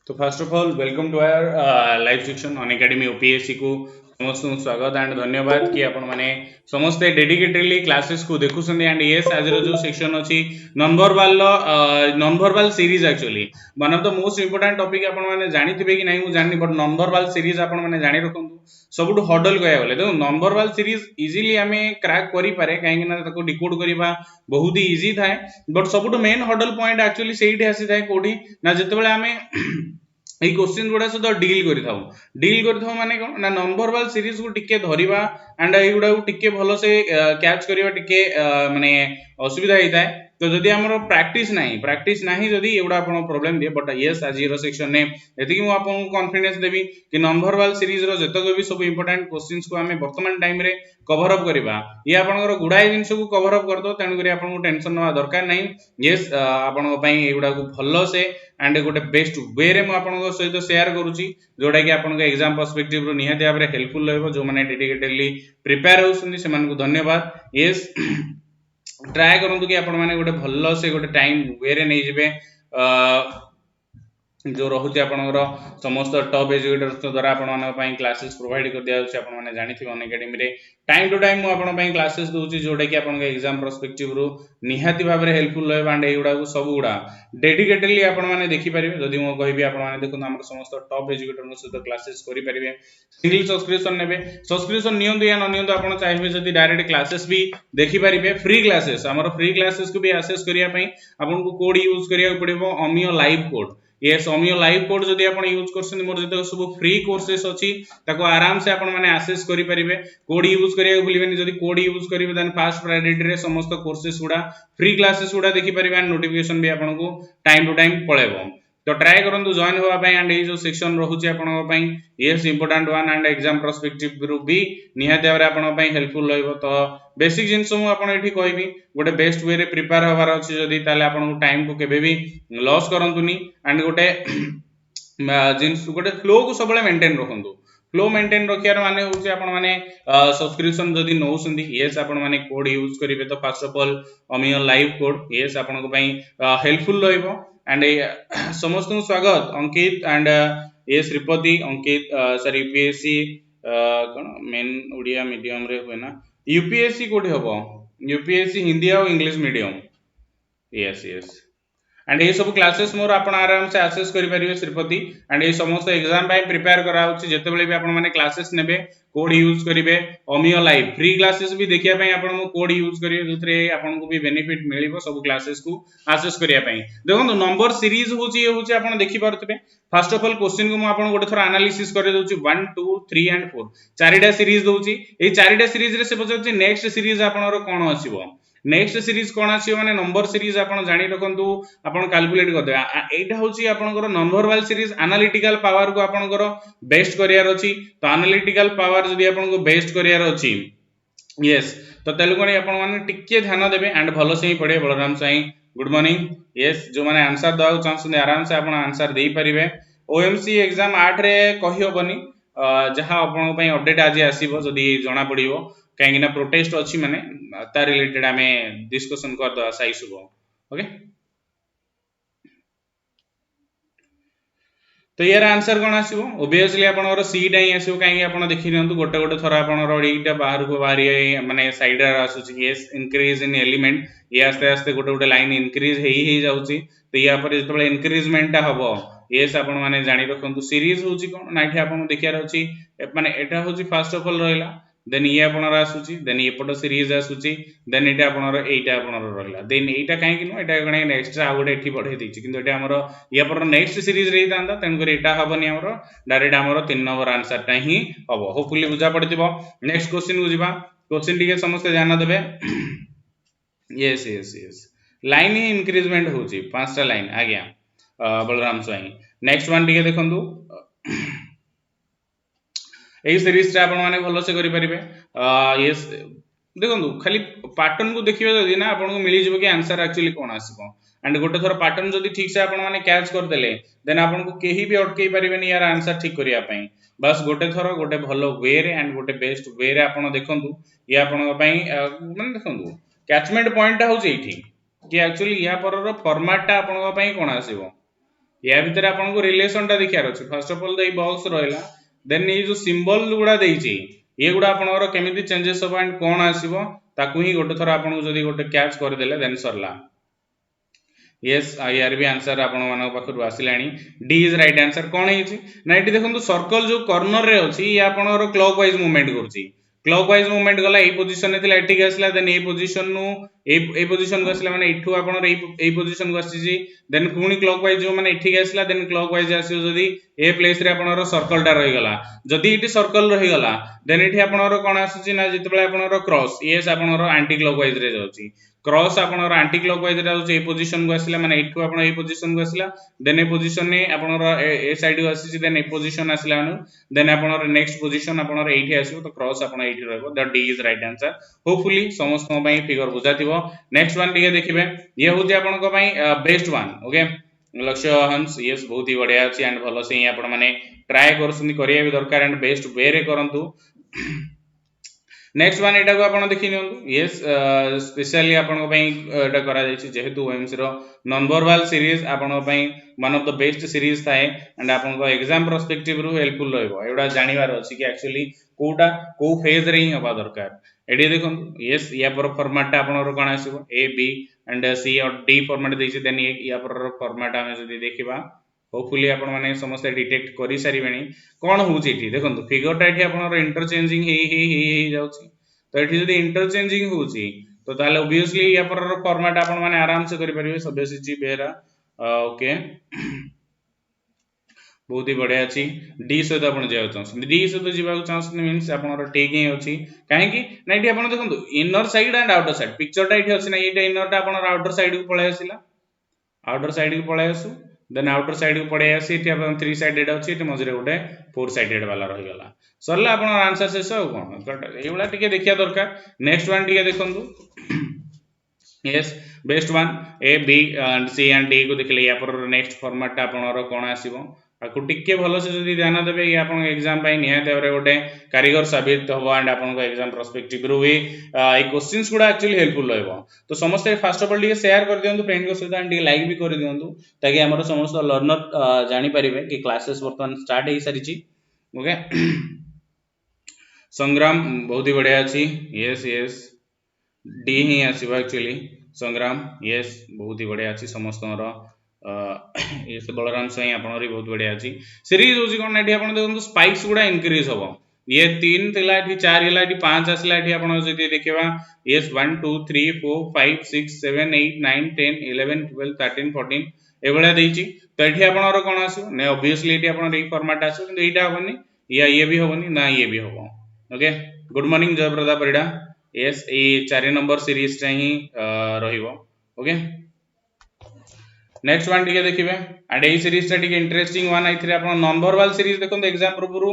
तो first of all welcome to our live section on academy OPSC को समस्त स्वागत एंड धन्यवाद कि आपण माने समस्त डेडिकेटेडली क्लासेस को देखुछन एंड यस आज जो सेक्शन अछि non verbal series actually one of the most important topic आपण माने जानिथिबे कि नहीं मु जानि बट नॉन वर्बल सीरीज आपण माने जानि रखंतु सबुठु हडल कहया गले देखो नॉन वर्बल सीरीज इजीली हमें क्रैक करि पारे काहे ना ताको डिकोड करिबा बहुत ही इजी थाए बट सबुठु मेन हडल पॉइंट एक्चुअली सेठी आसी थाए कोठी ना जतेबेले हमें এই क्वेश्चन गुडा सहित डील माने कोन ना नॉन वर्बल सीरीज को टिके धरिबा एंड एगुडा को टिके भलो से कैच करिबा टिके माने असुविधा होता है तो जदि हमर प्रैक्टिस नाही जदि एगुडा आपण प्रॉब्लम दिए बट यस आज रो सेक्शन ने एति कि मु आपन कॉन्फिडेंस देबी कि नॉन वर्बल सीरीज रो जतक भी सब इंपोर्टेंट क्वेश्चंस को हमें वर्तमान टाइम रे कवर अप करिबा ये आपनकर गुडाई जिंस को कवर अप कर दो तण करी आपन को टेंशन नवा दरकार नाही यस आपन पई एगुडा को भलो से एंड गोटे बेस्ट वे रे मु आपन सहित शेयर करूची जोटा कि आपन एग्जाम पर्सपेक्टिव रो निहाती भाबरे हेल्पफुल रहबो जो माने डेडिकेटेडली प्रिपेयर होउसुनी सेमान को धन्यवाद यस ट्राई करंतु कि आपण माने गोटे भलो से गोटे टाइम वे रे नै जिवे जो रहुछि आपनकर समस्त टॉप एजुकेटर्स द्वारा आपण मानक पई क्लासेस प्रोवाइड कर दिया होछि आपण माने जानिथिबे ऑन एकेडमी रे टाइम टू टाइम मु आपण पई क्लासेस दोछि जोटा कि आपण एग्जाम पर्सपेक्टिव रो निहाती भाबरे हेल्पफुल रहबा एंड एगुडा को सब गुडा डेडिकेटेडली आपण माने देखि परिबे जदि मु कहबी आपण माने देखु हमर समस्त टॉप एजुकेटर नो सहित क्लासेस करि परिबे सिंगल सब्सक्रिप्शन नेबे सब्सक्रिप्शन नियंतु या न नियंतु आपण चाहिबे जदि डायरेक्ट क्लासेस भी देखि परिबे फ्री क्लासेस हमर फ्री क्लासेस को भी एक्सेस करिया पई आपण को कोड यूज करिया पड़िबो अमियो लाइव कोड यस अमियो लाइव कोड जदि आपण यूज करछन मोर जते सब फ्री कोर्सेस अछि ताको आराम से आपण माने एक्सेस करि परिबे कोड यूज करिया भूलिबेनी जदि कोड यूज करिवे देन फास्ट प्रायोरिटी रे समस्त कोर्सेस गुडा फ्री क्लासेस गुडा देखि परिबे एंड नोटिफिकेशन भी आपण को टाइम टू टाइम पळेबो तो ट्राई करंतु जॉइन होवा पई एंड ए जो सेक्शन रहउची आपण पई yes important one and exam perspective रो भी निहाती भाबरे आपण पई हेल्पफुल रहइबो तो बेसिक जिंस मु आपण एठी कहबी गोटे बेस्ट वे रे प्रिपेयर होबार अछि जदि ताले आपण को टाइम को केबे भी लॉस करंतुनी एंड गोटे जिंस गोटे फ्लो को सबले मेंटेन रखंतु फ्लो मेंटेन रखियार माने होउची आपण माने सब्सक्रिप्शन जदि नौसंदी यस आपण माने कोड यूज करिवे तो फर्स्ट ऑफ ऑल अमियो लाइव कोड यस आपण को पई हेल्पफुल रहइबो एंड समस्त को स्वागत अंकित एंड ए श्रीपति अंकित सर यूपीएससी कोन मेन ओडिया मीडियम रे होय ना यूपीएससी कोठी हबो यूपीएससी हिंदी और English medium yes yes and ये सब क्लासेस मोर आपण आराम से एक्सेस करि परिबे श्रीपति एंड ये समस्त एग्जाम बाय प्रिपेयर करा होछि जते बेले भी आपण माने क्लासेस नेबे कोड यूज करिवे अमियो लाइव फ्री क्लासेस भी देखिया पई आपण मो कोड यूज करिवे जोतरे आपण को भी बेनिफिट मिलिबो सब क्लासेस को एक्सेस करिया पई देखो नंबर सीरीज होछि आपण देखि पारथिबे फर्स्ट ऑफ ऑल क्वेश्चन को मु आपण गोटे थोर एनालिसिस करे दोछि 1 2 3 एंड 4 चारिटा सीरीज दोछि ए चारिटा सीरीज रे से पछछि नेक्स्ट सीरीज आपनरो कोन आसीबो नेक्स्ट सीरीज कोन आसी माने नंबर सीरीज आपण जानि रखंतु आपण कैलकुलेट कर दे एटा होची आपनकर non verbal series analytical power को आपनकर बेस्ट करियार अछि तो एनालिटिकल पावर जदि आपण को बेस्ट करियार अछि यस तो तेलु कोनी आपण माने टिके ध्यान देबे एंड भलो से ही पढे Balram Sai good morning yes जो माने आंसर दवा चाहछन आराम से आपण आंसर देई परिबे ओएमसी एग्जाम 8 रे कहि होबनी जहां आपण पई अपडेट आज आसीबो जदि जणा पडिबो कहीं ना प्रोटेस्ट अच्छी माने ता रिलेटेड हमें डिस्कशन कर दो साई सुबह ओके तो यार आंसर कोन आसीबो ऑब्वियसली आपनकर सी डा ही आसीबो काहे आपण देखि नियंतु गोटे गोटे थरा आपनर एटा बाहर को बाहरी माने साइड रा आसुची यस इंक्रीज इन एलिमेंट ये आस्ते आस्ते गोटे गोटे लाइन इंक्रीज हेई जाउची तो या पर जतबे इंक्रीजमेंट हबो यस आपण माने जानि रखंतु सीरीज होची कोन नाइठी आपण देखियार अछि माने एटा होची फर्स्ट ऑफ ऑल रहला देन ये आपनर आसुची देन एपटो सीरीज आसुची देन एटा आपनर एटा आपनर रहला देन एटा काहे कि नो एटा गणे एक्स्ट्रा आउट एठी बढ़े दिछि किंतु एटा हमर या पर नेक्स्ट सीरीज रे तांदा तन कर एटा हबनी हमर डायरेक्ट हमर 3 नंबर आंसर ता ही हबो होपफुली बुझा पड़तिबो नेक्स्ट क्वेश्चन को जिबा क्वेश्चन टिके समस्त ध्यान देबे यस यस यस लाइन ही इंक्रीजमेंट होची पांचटा लाइन आज्ञा बलराम स्वाई नेक्स्ट वन टिके देखंतु एई सीरीज रे आपण माने भलो से करि परिबे यस देखंतु खाली पैटर्न को देखिबे जदी ना आपण को मिली जिवो कि आंसर एक्चुअली कोन आसीबो एंड गोटे थोर पैटर्न जदी ठीक से आपण माने कैच कर देले देन आपण को केही भी अटकई परिबेनी यार आंसर ठीक करिया पई बस गोटे थोर गोटे भलो वे रे एंड गोटे बेस्ट वे रे आपण देखंतु ये आपण पई माने देखंतु कैचमेंट पॉइंट होउची एठी कि एक्चुअली या परर फॉर्मेट ता आपण पई कोन आसीबो या भितर आपन को रिलेशन टा देखियार अछि first of all the box रहला देन ये जो सिंबल गुडा देइछि ये गुडा आपनकर केमिति चेंजेस हो एंड कोन आसीबो ताकू ही गोटे थर आपन को जदी गोटे कैच कर देले देन सरला यस यार भी आंसर आपण मन पाखरु आसिलानी डी इज राइट आंसर कोन हेछि ना एटी देखंतु सर्कल जो कॉर्नर रे अछि ये आपनकर क्लॉकवाइज मूवमेंट करछि क्लॉकवाइज मूवमेंट गला ए पोजीशन ने थिला एठी आसला देन ए पोजीशन नु ए पोजीशन को आसला माने इठू आपनर ए पोजीशन को आसी देन पुनी क्लॉकवाइज जो माने एठी आसला देन क्लॉकवाइज आसी जदी ए प्लेस रे आपनर सर्कल टा रहि गला जदी इठी सर्कल रहि गला देन इठी आपनर कोन आसी ना जितबेला आपनर क्रॉस यस आपनर एंटी क्लॉकवाइज रे जाउछि क्रॉस आपनर एंटी क्लॉकवाइज रे जाउछि ए पोजीशन को आसला माने इठू आपन ए पोजीशन को आसला देन ए पोजीशन ने आपनर ए साइड को आसी देन ए पोजीशन आसला देन आपनर नेक्स्ट पोजीशन आपनर एठी आसीबो तो क्रॉस आपन एठी रहबो the D is right answer hopefully समस्त पई फिगर बुझातिबो नेक्स्ट वन टिके देखिबे ये होती आपन को पई बेस्ट वन ओके लक्ष्य हंस यस बहुत ही बढ़िया अछि एंड भलो से आपन माने ट्राई करसुनी करिया भी दरकार एंड बेस्ट वे रे करंतु नेक्स्ट वन एटा को आपण देखि नियंतु यस स्पेशली आपण को पई एटा करा जायछि जेहेतु ओएमसी रो नॉन वर्बल सीरीज आपण को पई one of the best series थाए एंड आपण को एग्जाम पर्सपेक्टिव रु हेल्पफुल रहइबो एडा जानिबार अछि कि एक्चुअली कोटा को फेज रे ही होबा दरकार एडी देखो यस या पर फॉर्मेट आपण रो कोन आसीबो ए बी एंड सी और डी फॉर्मेट देछि देन या पर फॉर्मेट हम जदी देखिबा होपफुली आपण माने समस्त डिटेक्ट करि सारिबेनी कोन होउछि एठी देखंतु फिगर टा एठी आपण इंटरचेंजिंग हे जाउछि तो एठी जदी इंटरचेंजिंग होउछि तो ताले ऑब्वियसली या पर फॉर्मेट आपण माने आराम से करि परिबे सब्यसिची बेरा ओके बहुत ही बढ़िया अछि डी सहित आपण जाउ चाहस डी सहित जीवा चाहस मींस आपण ठीक ही अछि काहे कि ना एठी आपण देखंतु inner side and outer side picture टा एठी अछि ना एटा इनर टा आपण आउटर साइड को पळे आसिला आउटर साइड को पळे आसु देन आउटर साइड को पळे आसी एठी आपण 3 साइडेड अछि एठी मझरे गोटे 4 साइडेड वाला रहि गला सरला आपण आंसर शेष हो कोन एवला टिके देखिया दरकार नेक्स्ट वन टिके देखंतु yes best one A B and C and D को देखले या पर नेक्स्ट फॉर्मेट आपण कोन आसीबो आकु टिके भलो से जदी ध्यान देबे कि आपन एग्जाम पई निहात एवरे गोटे कारीगर साबित होबो एंड आपन को एग्जाम पर्सपेक्टिव रु ए क्वेश्चंस गुडा एक्चुअली हेल्पफुल रहबो तो समस्त फर्स्ट ऑफ ऑल टिके शेयर कर दियंतु फ्रेंड को सहित एंड टिके लाइक भी कर दियंतु ताकि हमर समस्त लर्नर जानि परिबे कि क्लासेस वर्तमान स्टार्ट हे सारिची ओके संग्राम बहुत ही बढ़िया अछि यस यस डी ही आसीबा एक्चुअली संग्राम यस बहुत ही बढ़िया अछि समस्तर ये से बलराम साई आपनरी बहुत बढ़िया अछि सीरीज होछि कोन एठी आपन देखंतु स्पाइक्स गुडा इंक्रीज होबो ये 3 थिला एठी 4 हिला एठी 5 आसला एठी आपन जति देखिबा यस 1 2 3 4 5 6 7 8 9 10 11 12 13 14 एबळा देइछि तो एठी आपनर कोन आसु ने ऑब्वियसली एठी आपन रे फॉर्मेट आसु किंतु एटा होबनी या ये भी होबनी ना ये भी होबो okay good morning Jayaprada Parida yes ए 4 नंबर सीरीज चाहि रहिबो ओके नेक्स्ट वन टिके देखिबे एंड ए सीरीज टा टिके इंटरेस्टिंग वन आइथरे आपण नॉन वर्बल सीरीज देखन एग्जाम पूर्व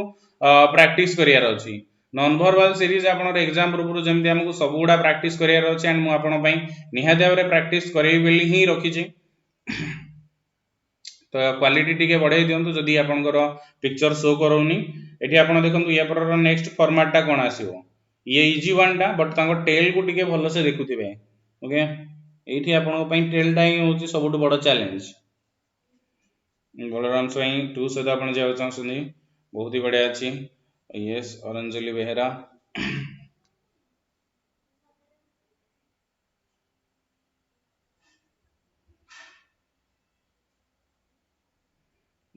प्रैक्टिस करियार अछि नॉन वर्बल सीरीज आपण एग्जाम पूर्व जेमति हमकु सब गुडा प्रैक्टिस करियार अछि एंड मु आपण पई निहात भाबरे प्रैक्टिस करई बेली ही रखि छी तो क्वालिटी टिके बढ़ाई दियंतु जदी आपनकर पिक्चर शो करौनी एठी आपण देखंतु या पर नेक्स्ट फॉर्मेट टा कोन आसीबो ये इजी वन टा बट तांको टेल को टिके भलो से देखुथिबे ओके एठी आपण पई टेल टा ही होची सबटु बड़ चैलेंज बलराम स्वाई 2 से आपण जाउ चाहसनी बहुत ही बढ़िया अछि यस औरंजली बेहरा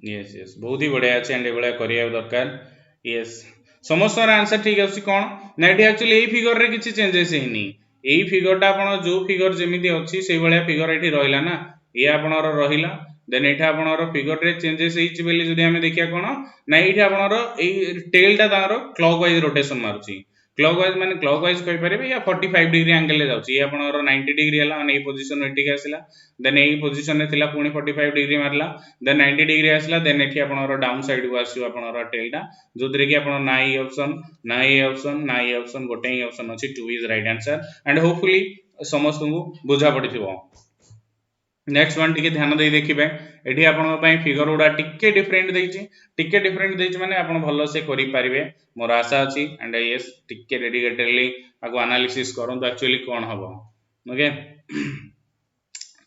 यस यस बहुत ही बढ़िया अछि एंड एबळा करिया दरकार यस समस्त आंसर ठीक अछि कोन ना एठी एक्चुअली ए फिगर रे किछि चेंजेस हेनी एई फिगर टा आपण जो फिगर जेमिति अछि सेई भलिया फिगर एठी रहिला ना ए आपणर रहिला देन एठा आपणर फिगर रे चेंजेस हेछि बेली जदी हमें देखिया कोन ना एठी आपणर एई टेल टा तारो क्लॉकवाइज रोटेशन मारुछि क्लॉकवाइज माने क्लॉकवाइज कहि परिबे या 45 डिग्री एंगल ले जाउछि ए आपणर 90 डिग्री हला माने ए पोजीशन एठी के आसिला देन ए पोजीशन ने थिला पुनी 45 डिग्री मारला देन 90 डिग्री आसिला देन एठी आपणर डाउन साइड को आसियो आपणर टेल टा जोदरे कि आपण ना ई ऑप्शन ना ई ऑप्शन ना ई ऑप्शन गोटे ही ऑप्शन अछि 2 is right answer and hopefully समस्त को बुझा पड़िथिबो नेक्स्ट वन टिके ध्यान दे देखिबे एठी आपण पई फिगर उडा टिके डिफरेंट देछि माने आपण भलो से करि पारिबे मोर आशा अछि एंड यस टिके डेडिकेटेडली आगो एनालिसिस करंतु एक्चुअली कोन हबो okay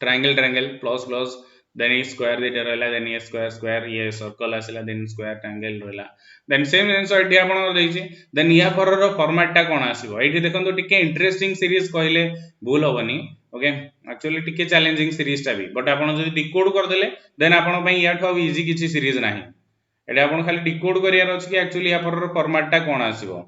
triangle plus plus then ये स्क्वायर दिटा रहला देन ये स्क्वायर स्क्वायर ये सर्कल आसिला देन स्क्वायर ट्रायंगल रहला देन सेम जिंस एठी आपण देछि देन या परर फॉर्मेटटा कोन आसीबो एठी देखंतु टिके इंटरेस्टिंग सीरीज कहले भूल होबनी ओके एक्चुअली टिके चैलेंजिंग सीरीज टा भी बट आपण जदि डिकोड कर देले देन आपण पई या ठो इजी किछि सीरीज नाही एटा आपण खाली डिकोड करियार अछि कि एक्चुअली या परर फॉर्मेटटा कोन आसीबो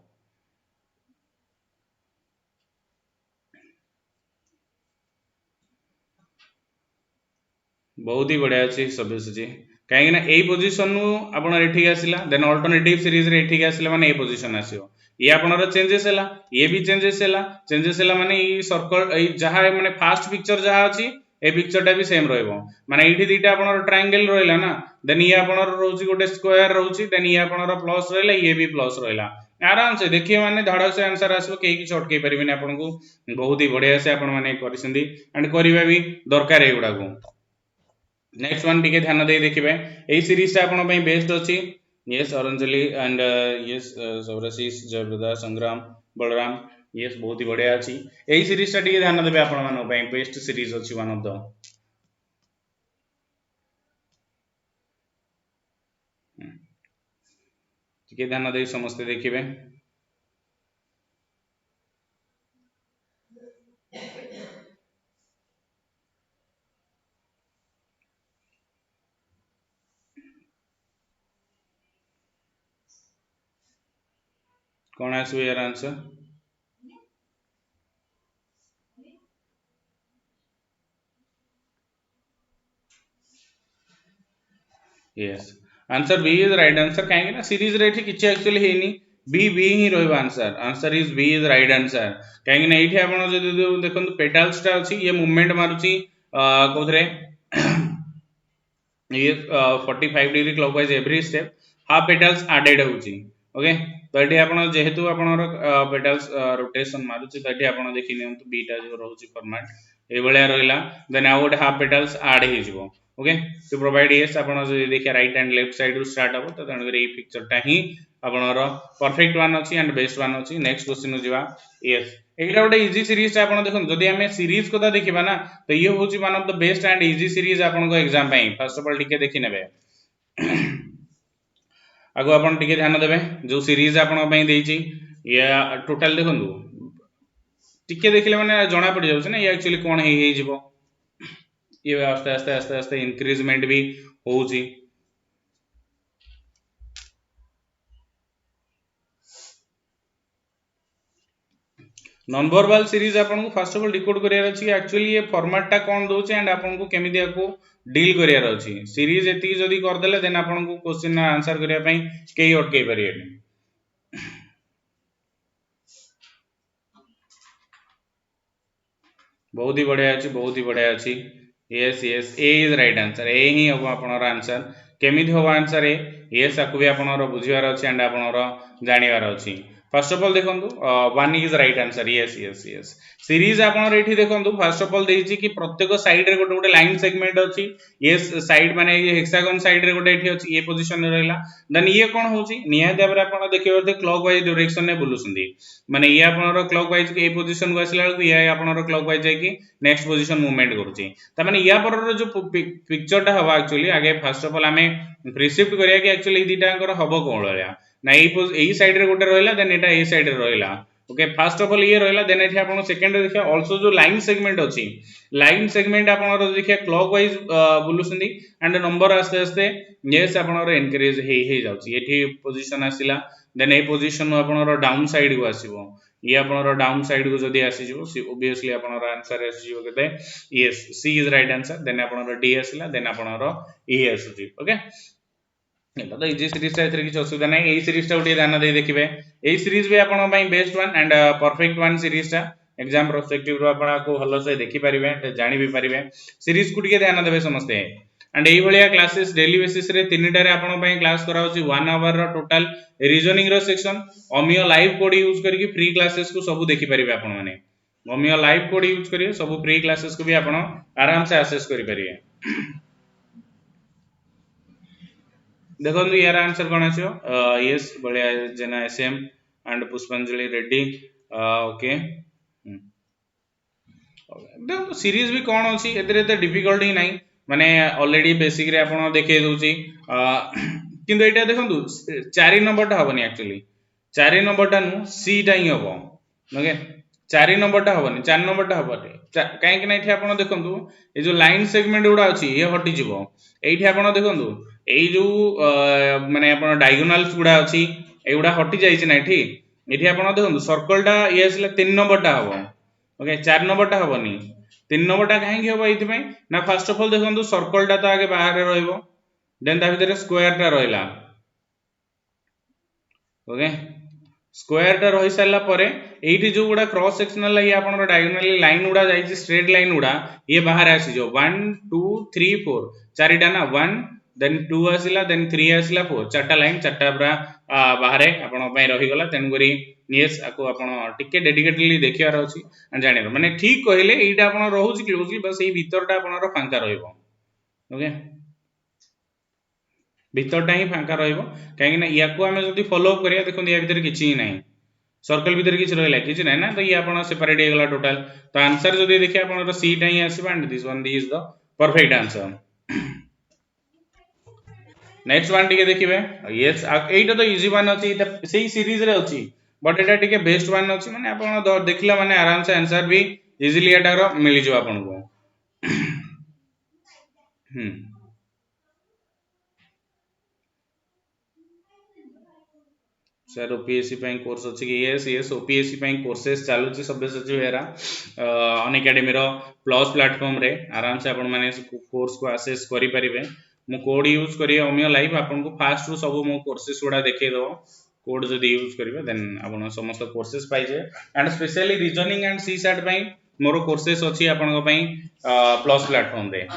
बहुत ही बढ़िया अच्छी सब्यसाची कहीं ना एई पोजीशन नु आपण एठी आसिला देन अल्टरनेटिव सीरीज रे एठी आसिला माने ए पोजीशन आसीओ ये आपनर चेंजेस हैला ये भी चेंजेस हैला माने ई सर्कल ई जहा माने फास्ट पिक्चर जहा अछि ए पिक्चर टा भी सेम रहइबो माने एठी दीटा आपनर ट्रायंगल रहइला ना देन ये आपनर रहउची गोटे स्क्वायर रहउची देन ये आपनर प्लस रहइला ये भी प्लस रहइला आराम से देखिए माने धड़ से आंसर आसबो केही कि अटकई परिबिनी आपन को बहुत ही बढ़िया से आपन माने करिसेंदी एंड करिबा भी दरकार एगुडा को नेक्स्ट वन टिके ध्यान दे देखिबे एई सीरीज ता आपण पई बेस्ट अछि यस अरुणजली एंड यस सौरशीष जयप्रदा संग्राम बलराम यस बहुत ही बढ़िया अछि एई सीरीज ता टिके ध्यान देबे आपण मानो पई बेस्ट सीरीज अछि वन ऑफ द टिके ध्यान दे समस्त देखिबे कोन आसबे यार answer yes answer B is right answer काहे ना सीरीज रे एठी किछ एक्चुअली हेनी बी ही रहइबो answer is B is right answer काहे ना एठी आपण जदि देखंतु पेटल्स टा अछि ये मूवमेंट मारुची कोथरे ये 45 degree clockwise every step half petals added होची ओके तो एठी आपण जेहेतु आपणर पेटल्स रोटेशन मारुची तो एठी आपण देखि नियंतु बीटा जो रहउची फॉर्मेट ए भलिया रहिला देन आ गोटे हाफ पेटल्स ऐड हे जिवो ओके टू प्रोवाइड यस आपण जे देखिया राइट एंड लेफ्ट साइड रु स्टार्ट हो तो तण करे ए पिक्चर टा ही आपणर परफेक्ट वन अछि एंड बेस्ट वन अछि नेक्स्ट क्वेश्चन जिवा यस एटा गोटे इजी सीरीज ता आपण देखन जदि हमें सीरीज को देखिबा ना तो ये होची one of the best and easy series आपण को एग्जाम पई फर्स्ट ऑफ ऑल टिके देखि नेबे आगो आपण टिके ध्यान देबे जो सीरीज आपण पई देइची या टोटल देखंदु टिके देखिले माने जणा पड़ जाउछ ना ये एक्चुअली कोन हे जिवो ये आस्ते आस्ते आस्ते आस्ते इंक्रीजमेंट भी होउची नॉन वर्बल सीरीज आपन को फर्स्ट ऑफ ऑल डिकोड करियार अछि एक्चुअली ये फॉर्मेट टा कोन दोचे एंड आपन को केमिदिया को डील करियार अछि सीरीज एति जदी कर देले देन आपन को क्वेश्चन आंसर करिया पई केही अटकै परियेनी बहुत ही बढ़िया अछि yes yes A is right answer A ही हो आपनर आंसर केमिति हो आंसर ए यस आकु भी आपनर बुझिवार अछि एंड आपनर जानिवार अछि फर्स्ट ऑफ ऑल देखंतु one is right answer yes yes yes series आपनर एठी देखंतु फर्स्ट ऑफ ऑल देइछि कि प्रत्येक साइड रे गोटे गोटे लाइन सेगमेंट अछि यस साइड माने ये हेक्सागन साइड रे गोटे एठी अछि ए पोजीशन रे रहला देन ये कोन होछि निहाय देबरे आपन देखिबे क्लॉकवाइज डायरेक्शन रे बुलुसंदी माने ये आपनर क्लॉकवाइज के ए पोजीशन को आसिला ये आपनर क्लॉकवाइज जाय कि नेक्स्ट पोजीशन मूवमेंट करूछि त माने या पर जो पिक्चर टा हवा एक्चुअली आगे फर्स्ट ऑफ ऑल हमें प्रिसिप्ट करिया कि एक्चुअली दीटांकर हबो कोन लया ना एई साइड रे गोटे रहला देन एटा ए साइड रे रहला ओके फर्स्ट ऑफ ऑल ये रहला देन एठी आपण सेकंड रे देखिया आल्सो जो लाइन सेगमेंट अछि लाइन सेगमेंट आपण देखिया क्लॉकवाइज बुलुसंदी एंड नंबर आस्ते आस्ते यस आपण इनक्रीज हे जाउची एठी पोजीशन आसिला देन ए पोजीशन आपण डाउन साइड को आसीबो ये आपण डाउन साइड को जदी आसी जिवो ऑब्वियसली आपण आंसर आसी जिवो केते yes C is right answer then आपण डी आसिला देन आपण ए आसुची ओके एटा तो इजी सीरीज ता एथरे किछ असुविधा नै एई सीरीज ता उठी ध्यान दे देखिबे एई सीरीज भी आपण पई best one and perfect one series ता एग्जाम पर्सपेक्टिव रो आपण को हल्लो से देखि परिबे जानि भी परिबे सीरीज को टिके ध्यान देबे समस्ते एंड एई भलिया क्लासेस डेली बेसिस रे तीनटा रे आपण पई क्लास कराउची 1 आवर रो टोटल रीजनिंग रो सेक्शन ओमियो लाइव कोड यूज करके फ्री क्लासेस को सब देखि परिबे आपण माने ओमियो लाइव कोड यूज करियो सब फ्री क्लासेस को भी आपण आराम से एक्सेस करि परिबे देखो यार आंसर कौन आछो यस बढ़िया जेना एसएम एंड पुष्पांजलि रेड्डी ओके देखो सीरीज भी कौन अछि एतरे ते डिफिकल्ट ही नहीं माने ऑलरेडी बेसिक रे आपण देखै दउची किंतु एटा देखंतु 4 नंबर टा हबनी एक्चुअली 4 नंबर टा नु सी टा ही हबो ओके 4 नंबर टा हबनी 4 नंबर टा हबनी काहे कि ना इथे आपण देखंतु ए जो लाइन सेगमेंट गुडा अछि ये हटि जिवो एठी आपण देखंतु एई जो माने आपण डायगोनल्स गुडा अछि एगुडा हटि जाइछि ना एठी एठी आपण देखंतु सर्कल टा ये आसले 3 नंबर टा हबो ओके 4 नंबर टा हबनी 3 नंबर टा काहे कि हबो एथि पई ना फर्स्ट ऑफ ऑल देखंतु सर्कल टा तो आगे बाहर रहइबो देन ता भितर स्क्वायर टा रहइला ओके स्क्वायर टा रही सारला परे एठी जो गुडा क्रॉस सेक्शनल ये आपन डायगोनली लाइन गुडा जाई स्ट्रेट लाइन गुडा ये बाहर आसी जो 1 2 3 4 चारिटा ना 1 देन 2 आसिला देन 3 आसिला 4 चारटा लाइन चारटा पूरा बाहर आपन पई रही गला तेन करी यस आको आपन टिके डेडिकेटली देखियार अछि जानिर माने ठीक कहले एटा आपन रहउची क्लोजली बस ए भीतरटा आपन रो फांका रहइबो ओके भीतरटा ही फांका रहइबो काहे कि ना याको हमें जदी फॉलो अप करिया देखो या भीतर किछि नै सर्कल भीतर किछि रहला किछि नै ना तो ये आपन सेपरेट हे गला टोटल तो आंसर जदी देखिया आपन रो सी टा ही आसीबा and this one is the perfect answer next one टिके देखिबे यस एटा तो इजी वन अछि एटा सेही सीरीज रे अछि बट एटा टिके बेस्ट वन अछि माने आपन देखिला माने आराम से आंसर भी इजीली एटा रो मिलि जो आपन को सर ओपीएससी ପାଇଁ कोर्स अछि कि यस ओपीएससी ପାଇଁ कोर्सेस चालू छी सबे सचिव हेरा अन एकेडमी रो प्लस प्लेटफॉर्म रे आराम से आपण माने कोर्स को एक्सेस करि परिबे मु कोड यूज करी ओमियो लाइव आपन को फास्ट रु सब मो कोर्सेस गुडा देखै दो कोड जदी यूज करिवे देन आपण समस्त कोर्सेस पाइ जे and specially reasoning and CSAT ପାଇଁ मोर कोर्सेस अछि आपन को ପାଇଁ प्लस प्लेटफॉर्म रे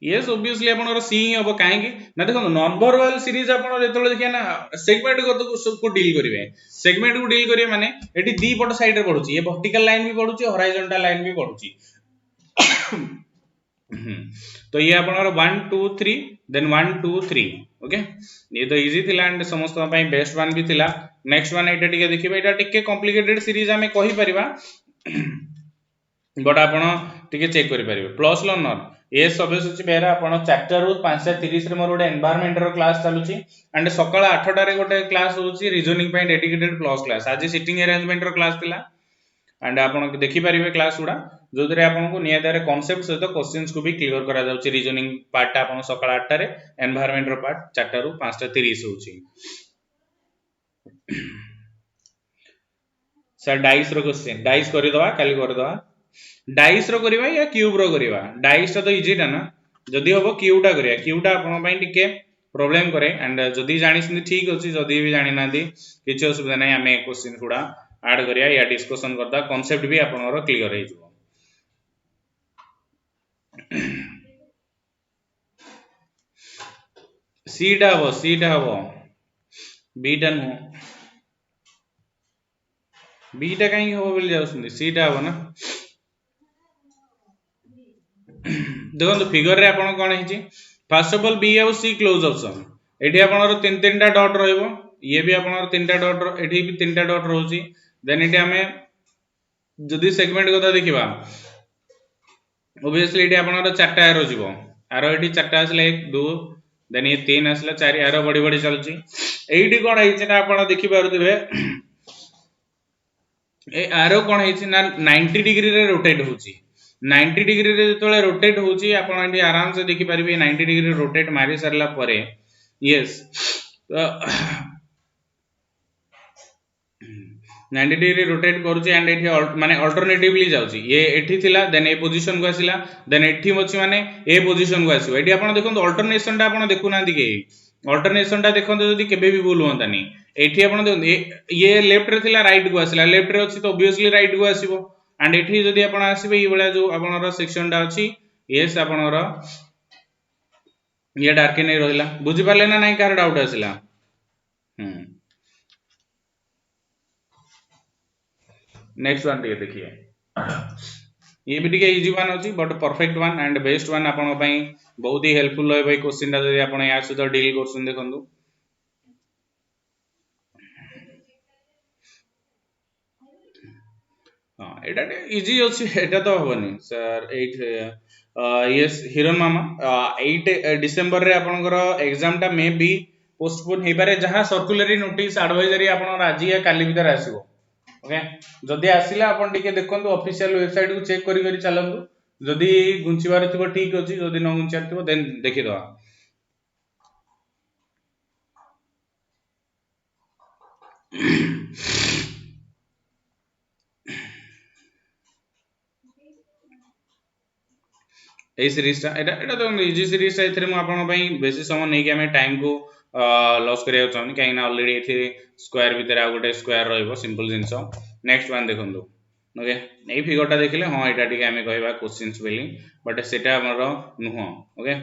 यस ऑब्वियसली आपन सी ही हबो काहे कि ना देखो नंबर वाल सीरीज आपन जेतले देखिया ना सेगमेंट को डील करिवे सेगमेंट को डील करिवे माने एठी दी पट साइड रे पडुची ये वर्टिकल लाइन भी पडुची हॉरिजॉन्टल लाइन भी पडुची तो ये आपन 1 2 3 देन 1 2 3 ओके ये तो इजी थिला एंड समस्त पई बेस्ट वन भी थिला नेक्स्ट वन एटा टिके देखिबे एटा टिके कॉम्प्लिकेटेड सीरीज हमें कहि परिबा बट आपण टिके चेक करि परिबे प्लस लर्नर ए सबसे अछि बेरा आपण 4 रु 5:30 रे मोर गोटे एनवायरनमेंट रो क्लास चालुची एंड सकाळ 8टा रे गोटे क्लास होची रीजनिंग पई डेडिकेटेड प्लस क्लास आज सिटिंग अरेंजमेंट रो क्लास थिला एंड आपण देखि परिबे क्लास उडा जोदरे आपण को नियदारे कांसेप्ट सहित क्वेश्चंस को भी क्लियर करा जाउची रीजनिंग पार्ट ता आपण सकाळ 8टा रे एनवायरनमेंट रो पार्ट 4 रु 5:30 होची सर डाइस रो क्वेश्चन डाइस करि दवा काली कर दवा डाइस रो करिवा या क्यूब रो करिवा डाइस तो इजी टा ना जदी होबो क्यूब टा करिया क्यूब टा आपण पई टिके प्रॉब्लम करे एंड जदी जानि सुनी ठीक अछि जदी भी जानि नांदी किछ असुविधा नै हमें क्वेश्चन थोड़ा ऐड करिया या डिस्कशन करदा कांसेप्ट भी आपण रो क्लियर हे जबो सी टा हबो बी टा नो बी टा काई हबो बोल जाउसुनी सी टा हबो ना देखो फिगर रे आपण कोन हेची फर्स्ट ऑफ ऑल बी और सी क्लोज ऑप्शन एठी आपण तीन तीनटा डॉट रहइबो ये भी आपण तीनटा डॉट एठी भी तीनटा डॉट रहउची देन एठी हमें जदी सेगमेंट कथा देखिबा ऑब्वियसली एठी आपण चारटा एरो जिवो एरो एठी चारटा आसले 1 2 देन ये 3 आसला 4 एरो बडी बडी चलची एठी कोन हेची ना आपण देखि पारुथिबे ए एरो कोन हेची ना 90 डिग्री रे रोटेट होची 90 डिग्री रे जतले रोटेट होची आपण एठी आराम से देखि परिबे 90 डिग्री रोटेट मारी सरला परे यस 90 डिग्री रोटेट करूची एंड एठी माने अल्टरनेटिवली जाउची ये एठी थिला देन ए पोजीशन को आसिला देन एठी मछि माने ए पोजीशन को आसीबो एठी आपण देखंतु अल्टरनेशन टा आपण देखु नांदी के अल्टरनेशन टा देखंतु जदी केबे भी भूल होंतानी एठी आपण देखंतु ये लेफ्ट रे थिला राइट को आसिला लेफ्ट रे अछि तो ऑब्वियसली राइट को आसीबो एंड एठी जदी आपण आसीबे ई बळा जो आपनर सेक्शन टा अछि यस आपनर ये डार्क नै रहिला बुझि पाले ना नाही कार डाउट आसिला नेक्स्ट वन टिके देखिए ये भी टिके इजी वन अछि but perfect one and best one आपन पई बहुत ही हेल्पफुल होय भाई क्वेश्चन ता जदी आपन या सहित डील करछन देखंतु हाँ एटा इजी अछि एटा तो हबनी सर 8 यस हिरन मामा 8 डिसेंबर रे आपनकर एग्जाम टा मे बी पोस्टपोन हे पारे जहां सर्कुलरी नोटिस एडवाइजरी आपन आज या काली भीतर आसीबो ओके जदि आसिला आपन टिके देखंतु ऑफिशियल वेबसाइट को चेक करी करी चलंतु जदि गुंचिबार थिबो ठीक अछि जदि न गुंचार थिबो देन देखि दवा এই সিরিজটা এটা তো ইজি সিরিজটা এথিরে মু আপনার পাই বেশি সময় নেই কি আমি টাইম को লস করিয়া চাহুনি কাই না অলরেডি এথি স্কয়ার ভিতরে आ गोटे स्क्वायर रहइबो सिंपल जिंस नेक्स्ट वन देखंतु ओके এই ফিগরটা দেখিলে হ্যাঁ এটা টিকে আমি কইবা क्वेश्चंस বেলি बट সেটা हमर नुह ओके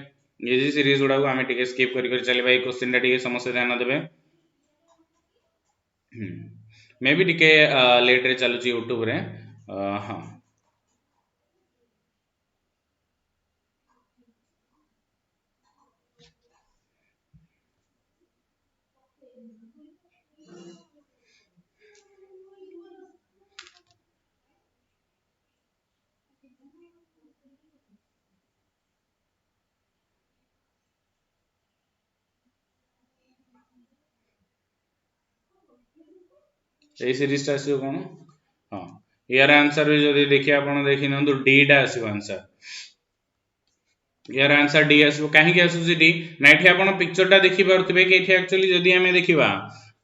इजी सीरीज गुडा को আমি টিকে স্কিপ করি করি চলিবা এই क्वेश्चनটা টিকে समस्या ध्यान देबे मे बी टिके लेट रे चलुची YouTube रे हां এই সিরিজটা আসিব কোন हां यार आंसर भी जदि देखिए आपण देखि नंतु डी टा आसीबो आंसर यार आंसर डी आसीबो काहे कि आसुची डी ना एठी आपण पिक्चर टा देखि पारथिबे कि एठी एक्चुअली जदि हमें देखिबा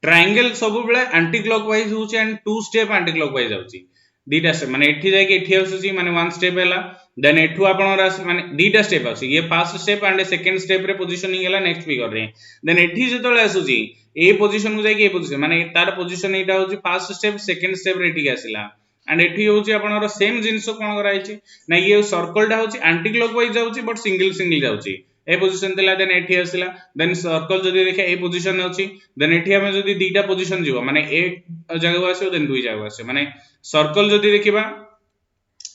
ट्रायंगल सब बेले एंटी क्लॉकवाइज होची and two step anti clockwise आउची दीटा स्टेप माने एठी जाय कि एठी आसुची माने वन स्टेप हैला देन एठू आपण रास माने दीटा स्टेप आसी ये first step and second step रे पोजीशनिंग हैला नेक्स्ट फिगर रे देन एठी जेतले आसुची ए पोजीशन को जाय कि ए पोजीशन माने तार पोजीशन एटा होची फर्स्ट स्टेप सेकंड स्टेप रे एठी आसीला एंड एठी होची आपनर सेम जिंस कोन कराइची ना ये सर्कल टा होची एंटी क्लॉकवाइज जाउची बट सिंगल सिंगल जाउची ए पोजीशन थिला देन एठी आसीला देन सर्कल जदि देखा ए पोजीशन अछि देन एठी हम जदि दीटा पोजीशन जीवो माने एक जगह आसीबो देन दुई जगह आसीबो माने सर्कल जदि देखिबा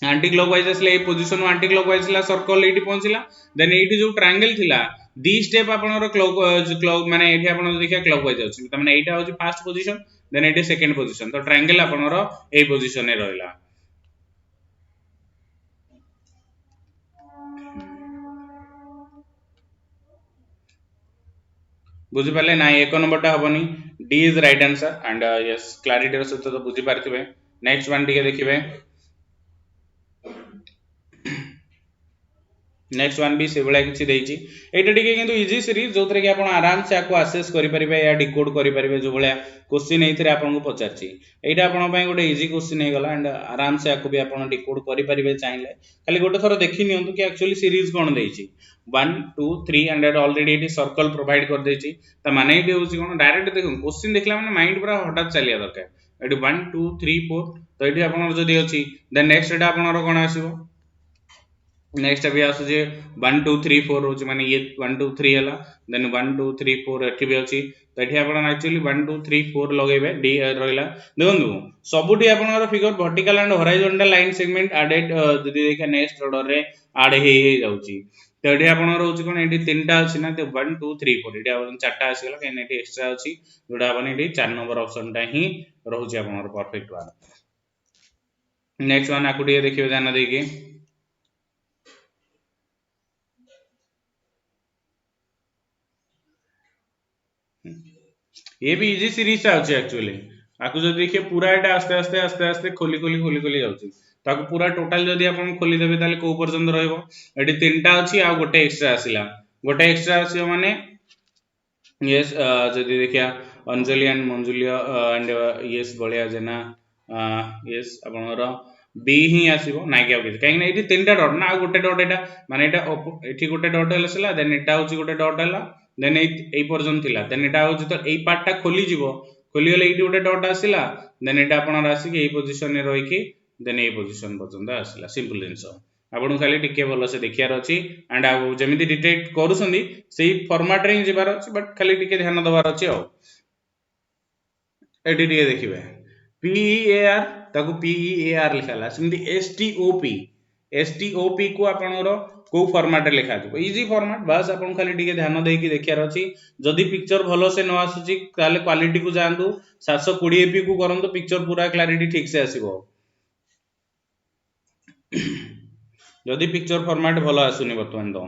एंटी क्लॉकवाइज आसले ए पोजीशन एंटी क्लॉकवाइज ला सर्कल एठी पहुंचला देन एठी जो ट्रायंगल थिला दी स्टेप आपनर क्लॉक माने एठी आपन देखिया क्लॉकवाइज अछि त माने एटा होची फर्स्ट पोजीशन देन एठी सेकंड पोजीशन तो ट्रायंगल आपनर ए पोजीशन रे रहला बुझी पाले ना एक नंबर टा हबनी D is right answer and yes clarity रो सहित तो बुझी पारथिबे नेक्स्ट वन टिके देखिबे नेक्स्ट वन भी से भला किछि देइछि एटा टिके किंतु इजी सीरीज जोतरे कि आपण आराम से आको असेस करि परिबे या डिकोड करि परिबे जो भला क्वेश्चन एथिरे आपण को पचारछि एटा आपण पय गोटे इजी क्वेश्चन हे गला एंड आराम से आको भी आपण डिकोड करि परिबे चाहिले खाली गोटे थरो देखि नियंतु कि एक्चुअली सीरीज कोन देइछि 1 2 3 एंड ऑलरेडी एटी सर्कल प्रोवाइड कर देइछि त माने एटी होछि कोन डायरेक्ट देखु क्वेश्चन देखला माने माइंड पूरा हठात चलिया दरकार एटी 1 2 3 4 तो एटी आपण जदि अछि देन नेक्स्ट एटा आपण कोन आसीबो नेक्स्ट अभी आसुचे 1 2 3 4 होची माने ये 1 2 3 हला देन 1 2 3 4 एठी भी अछि त एठी आपण एक्चुअली 1 2 3 4 लगेबे डी रहला देखंतु सबुठी आपनर figure vertical and horizontal line segment added जदी देखा नेक्स्ट ऑर्डर रे ऐड हे जाउची त एठी आपनर होची कोन एठी तीनटा अछि ना त 1 2 3 4 एठी आपण चारटा आसी गेला काई एठी एक्स्ट्रा अछि जोडा आपण एठी 4 नंबर ऑप्शन टा ही रहउची आपनर परफेक्ट वन नेक्स्ट वन आकुटी देखिबे ध्यान देकी ये भी इजी सीरीज टा अछि एक्चुअली आकु जदि देखिए पूरा एटा आस्ते आस्ते आस्ते आस्ते खोली जाउची ताकु पूरा टोटल जदि आपण खोली देबे ताले को पर्यंत रहइबो एटी तीनटा अछि आ गोटे एक्स्ट्रा आसिला गोटे एक्स्ट्रा आसियो माने यस जदि देखिया Anjali and Manjulia and yes बलिया जेना यस आपनर बी ही आसीबो नाइ के आबे काहे ना एटी तीनटा डॉट ना गोटे डॉट एटा माने एटा एठी गोटे डॉट हेलसला देन एटा होची गोटे डॉट हला देन ए पर्यंत थिला देन एटा होची तो ए पार्ट टा खोली जिवो खोली गेले एटी गोटे डॉट आसिला देन एटा आपण रासी के ए पोजीशन रे रही कि देन ए पोजीशन पर्यंत आसिला सिंपल जिंस आपण खाली टिके भलो से देखियार अछि एंड आ जेमिति डिटेक्ट करूसंदी सेही फॉर्मेट रे जिबार अछि बट खाली टिके ध्यान दबार अछि आ एटी टिके देखिबे PEAR ताकू PEAR लिखाला सिमति STOP को आपनरो को फॉर्मेट रे लिखा जबो इजी फॉर्मेट बस आपण खाली टिके ध्यान देकी देखियार अछि जदि पिक्चर भलो से न आसुची ताले क्वालिटी को जानतु 720p को करंतु पिक्चर पूरा क्लैरिटी ठीक से आसीबो जदि पिक्चर फॉर्मेट भल आसुनी बर्तमान तो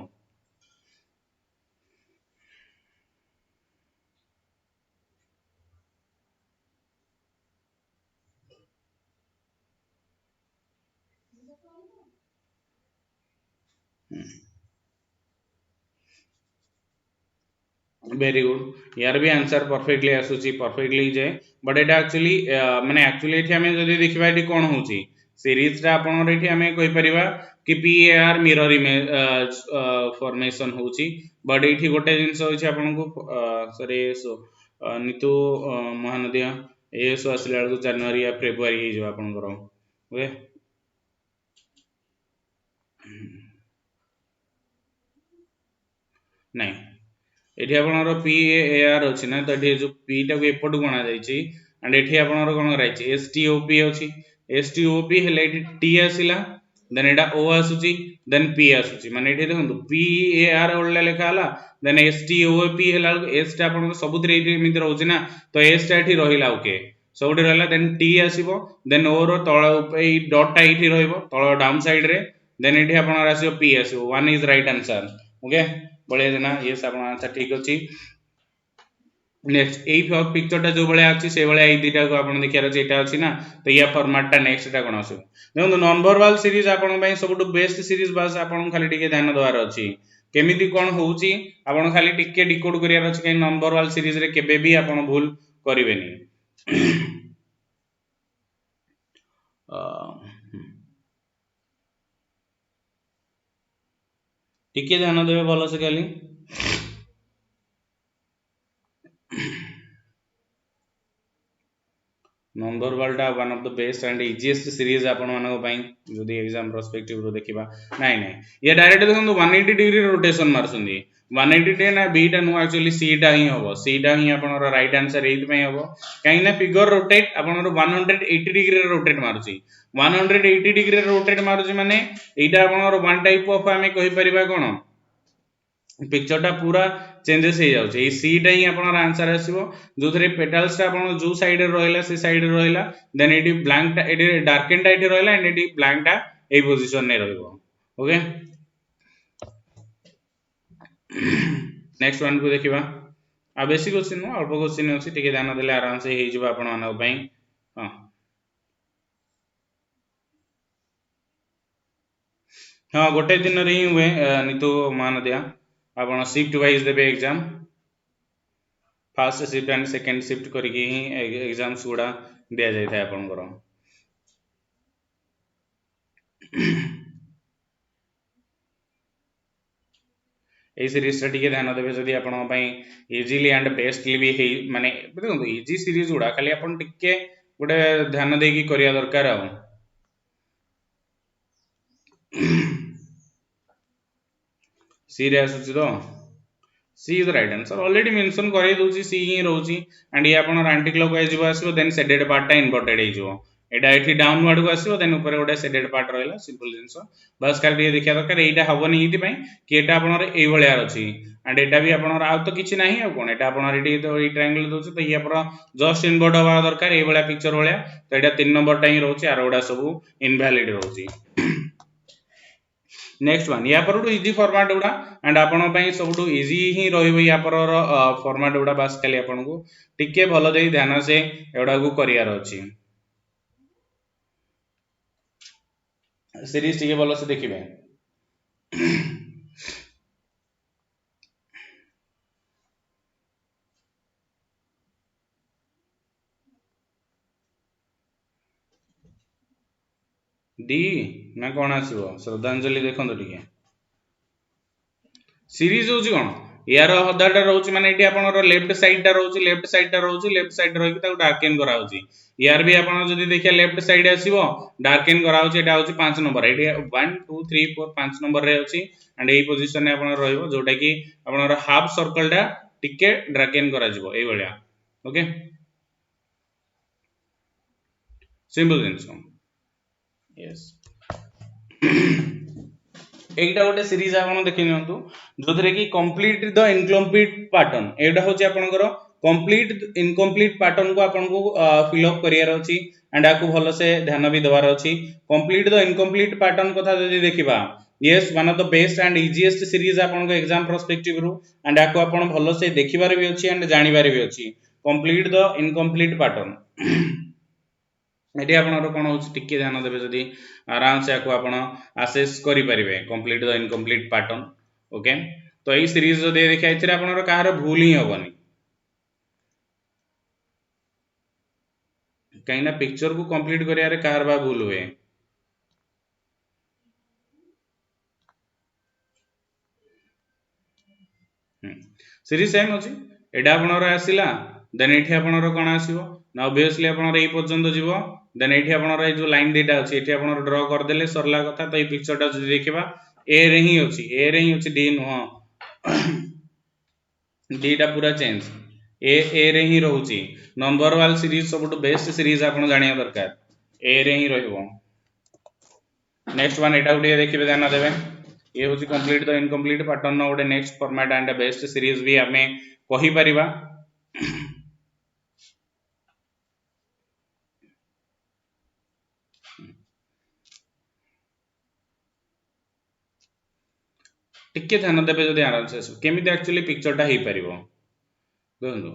वेरी गुड यार भी आंसर परफेक्टली आसुची perfectly J but Etah actually माने एक्चुअली एठी हमें जदि देखिबा एठी कोन होची सीरीज रा आपन एठी हमें कहि परिबा कि पीएआर मिरर इमेज फॉर्मेशन होची बट एठी गोटे जिंस होची आपन को सॉरी सो नितु महानदिया एस आसले आलु जनवरी या फेब्रुआरी हे जो आपन करो ओके नहीं एठी आपनर पी ए आर अछि ना तो एठी जो पी टा को एपट गणा जाईची एंड एठी आपनर कोन कराइची एस टी ओ पी अछि एस टी ओ पी हेले एठी टी आसिला देन एटा ओ आसुची देन पी आसुची माने एठी देखंतु पी ए आर ओल्ला लेखा हला then S T O P हेला एस टा आपनर सबुतरे एठी एमिति रहउची ना तो एस टा एठी रहिला ओके सबुठी रहला देन टी आसीबो देन ओ रो तळ ए डॉट टा एठी रहइबो तळ डाउन साइड रे देन एठी आपनर आसीबो पी आसीबो one is right answer okay बढ़िया देना यस आपन आंसर ठीक अछि नेक्स्ट एई पिक्चर टा जो बळे अछि से बळे एई दिटा को आपन देखियार अछि एटा अछि ना तो या फॉर्मेट टा नेक्स्ट टा कोन आसी देखो नॉन वर्बल सीरीज आपन पई सबटु बेस्ट सीरीज बस आपन खाली टिके ध्यान देवार अछि केमिति कोन होउची आपन खाली टिके डिकोड करियार अछि कि नॉन वर्बल सीरीज रे केबे भी आपन भूल करिवेनी टिके ध्यान देबे भलो से खाली number world one of the best and easiest series आपण मानको पई जदी एग्जाम पर्सपेक्टिव रो देखिबा नाही नाही ये डायरेक्ट देखंतु 180 डिग्री रोटेशन मारसुंदी 180 डिग्री ना बी टा नु एक्चुअली सी टा ही होबो सी टा ही आपनर राइट आंसर एत पई होबो काई ना फिगर रोटेट आपनर 180 डिग्री रोटेट मारुची 180 डिग्री रोटेट मारुची माने एटा आपनर वन टाइप ऑफ हमें कहि परिबा कोन पिक्चर टा पूरा चेंजेस हो जाउछ ए सी टा ही आपन आंसर आसीबो जो थरे पेटल्स टा आपन जो साइड रे रहला से साइड रे रहला देन एटी ब्लैंक टा एटी डार्कन टा एटी रहला एंड एटी ब्लैंक टा ए पोजीशन ने रहइबो ओके नेक्स्ट वन को देखिबा आ बेसिक क्वेश्चन नो अल्प क्वेश्चन अछि टिके ध्यान देले आराम से हे जिवो आपन मानक पई हां हां गोटे दिन रे ही हुए नितु मान दिया आपन शिफ्ट वाइज देबे exam first shift and second shift करके ही एग्जाम्स गुडा दिया जाय था आपन करो ए सीरीज टिके ध्यान देबे जदी आपन पई इजीली एंड बेस्टली भी हे माने देखो इजी सीरीज गुडा खाली आपन टिके गोटे ध्यान देकी करिया दरकार आ सी रे आसुची तो C is right answer already mention करे दोची सी ही रहउची एंड ये आपन एंटी क्लॉकवाइज जिवो आसीबो देन शेडेड पार्ट टा इन्वर्टेड हे जिवो एटा एठी डाउनवर्ड को आसीबो देन ऊपर गोटे शेडेड पार्ट रहला सिंपल जिंस बस खाली ये देखिया दरकार एटा हबनी इति पई कि एटा आपनर एई भलिया अछि एंड एटा भी आपनर आ तो किछि नाही आ कोन एटा आपनर एटी तो ए ट्रायंगल दोची तो ये आपन जस्ट इन्वर्ट हवा दरकार एई भलिया पिक्चर भलिया तो एटा 3 नंबर टा ही रहउची आर ओडा सब इनवैलिड रहउची नेक्स्ट वन या पर इजी फॉर्मेट उडा एंड आपन पई सबटु इजी ही रहइबो या पर फॉर्मेट उडा बस खाली आपन को टिके भलो देई ध्यान से एडा को करियार अछि सीरीज टिके भलो से देखिबे डी ना कोन आसीबो श्रद्धांजलि देखंतो टिके सीरीज होची कोन यार हदाटा रहउची माने एटी आपनर लेफ्ट साइड टा रहउची लेफ्ट साइड रहि ताको डार्केन करा होची यार भी आपन जदी देखिया लेफ्ट साइड आसीबो डार्केन करा होची एटा होची 5 नंबर एटी 1 2 3 4 5 नंबर रे होची एंड एई पोजीशन ने आपन रहइबो जोटा की आपनर हाफ सर्कल टा टिके ड्रैगन करा जिवो एई भलिया ओके सिंपल जिंस यस एटा गोटे सीरीज आपन देखि नियंतु जोथरे की कंप्लीट द इनकम्प्लीट पैटर्न एटा होची आपनकर कंप्लीट इनकम्प्लीट पैटर्न को आपन को फिलअप करियर अछि एंड आकु भलो से ध्यान भी देवार अछि कंप्लीट द इनकम्प्लीट पैटर्न कथा जदि देखिबा yes one of the best and easiest series आपन को एग्जाम पर्सपेक्टिव रु एंड आकु आपन भलो से देखिबार भी अछि एंड जानिबार भी अछि complete the incomplete pattern eighty आपन कोन होछि टिके ध्यान देबे जदि आराम से आकु आपन असेस करि परिबे complete the incomplete pattern okay तो एई सीरीज जो दे देखा एथिरे आपन कहार भूल ही होबनी कहीं ना पिक्चर को कंप्लीट करियारे कहार बा भूल हुए सीरीज सेम अछि एडा आपनर आसिला देन एठी आपनर कोन आसीबो ना ऑब्वियसली आपनर एई पर्यंत जीवो देन एठी आपनर ए जो लाइन देटा अछि एठी आपनर ड्रा कर देले सरला कथा तो ए पिक्चरटा जदि देखिबा ए रे ही अछि डी नो डी टा पूरा चेंज ए रे ही रहउची नंबर वाल सीरीज सबटु बेस्ट सीरीज आपन जानिया दरकार ए रे ही रहइबो नेक्स्ट वन एटा उडे देखिबे ध्यान देबे ये होची कंप्लीट द इनकम्प्लीट पैटर्न उडे next format and best series भी हमें कहि परिबा टिके ध्यान देबे जदि आराम से केमिति एक्चुअली पिक्चरटा हे परिबो देखो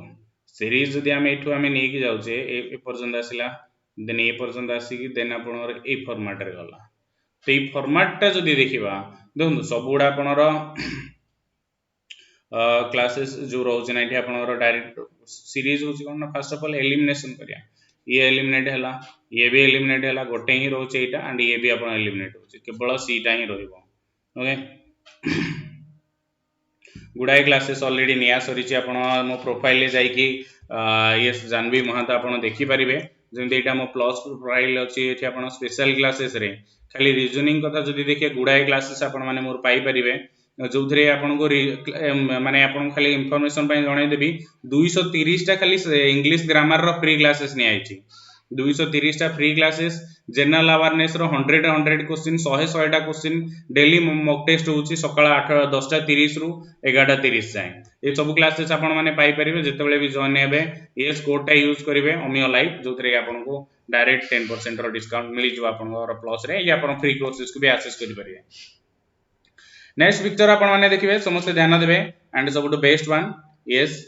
सीरीज जदि हम एठू हम नै कि जाउचे ए पर्यंत आसिला देन ए पर्यंत आसी देन आपनर ए फॉर्मेट रे गला तो ए फॉर्मेट टा जदि देखिबा देखो सब गुडा आपनर क्लासेस जो रहउचे ना एठी आपनर डायरेक्ट सीरीज होची कोन ना फर्स्ट ऑफ ऑल एलिमिनेशन करिया ये एलिमिनेट हला ये भी एलिमिनेट हला गोटे ही रहउचे एटा एंड ये भी आपन एलिमिनेट होची केवल सी टा ही रहइबो ओके गुडाई क्लासेस ऑलरेडी निया सरीची आपण मो प्रोफाइल ले जाई कि यस जानवी महाता आपण देखि परिबे जेंति एटा मो प्लस प्रोफाइल अछि एठी आपण स्पेशल क्लासेस रे खाली रीजनिंग कथा जदि देखिए गुडाई क्लासेस आपण माने मोर पाई परिबे जोथरे आपण को माने आपण खाली इंफॉर्मेशन पय जणाई देबी 230 टा खाली इंग्लिश ग्रामर रो फ्री क्लासेस नि आइची 230 टा फ्री क्लासेस जनरल अवेयरनेस रो 100 क्वेश्चन 100 टा क्वेश्चन डेली मॉक टेस्ट होची सकाळ 10:30 रु 11:30 जाय ए सब क्लासेस आपण माने पाई परिबे जेतेबेले भी जॉइन हेबे एस कोड टा यूज करिवे ओमियो लाइफ जोथरे आपण को डायरेक्ट 10% रो डिस्काउंट मिली जो आपण रो प्लस रे या आपण फ्री कोर्सेस को भी एक्सेस करि परिबे नेक्स्ट पिक्चर आपण माने देखिबे समस्त ध्यान देबे and सबटु best one yes